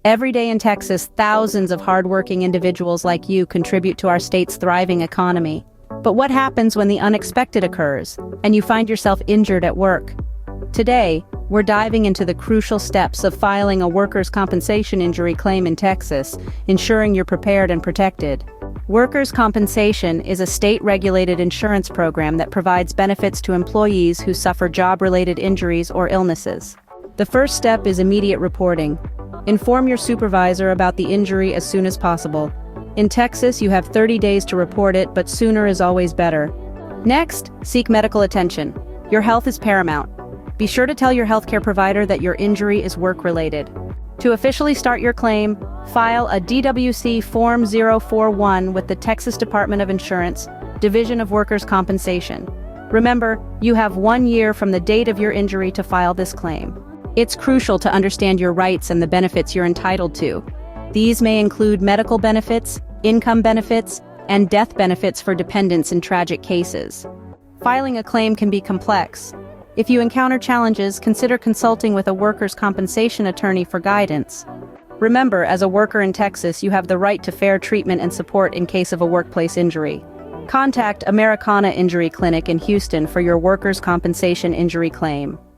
Every day in Texas, thousands of hardworking individuals like you contribute to our state's thriving economy. But what happens when the unexpected occurs, and you find yourself injured at work? Today, we're diving into the crucial steps of filing a workers' compensation injury claim in Texas, ensuring you're prepared and protected. Workers' compensation is a state-regulated insurance program that provides benefits to employees who suffer job-related injuries or illnesses. The first step is immediate reporting. Inform your supervisor about the injury as soon as possible. In Texas, you have 30 days to report it, but sooner is always better. Next, seek medical attention. Your health is paramount. Be sure to tell your healthcare provider that your injury is work-related. To officially start your claim, file a DWC Form 041 with the Texas Department of Insurance, Division of Workers' Compensation. Remember, you have 1 year from the date of your injury to file this claim. It's crucial to understand your rights and the benefits you're entitled to. These may include medical benefits, income benefits, and death benefits for dependents in tragic cases. Filing a claim can be complex. If you encounter challenges, consider consulting with a workers' compensation attorney for guidance. Remember, as a worker in Texas, you have the right to fair treatment and support in case of a workplace injury. Contact Americana Injury Clinic in Houston for your workers' compensation injury claim.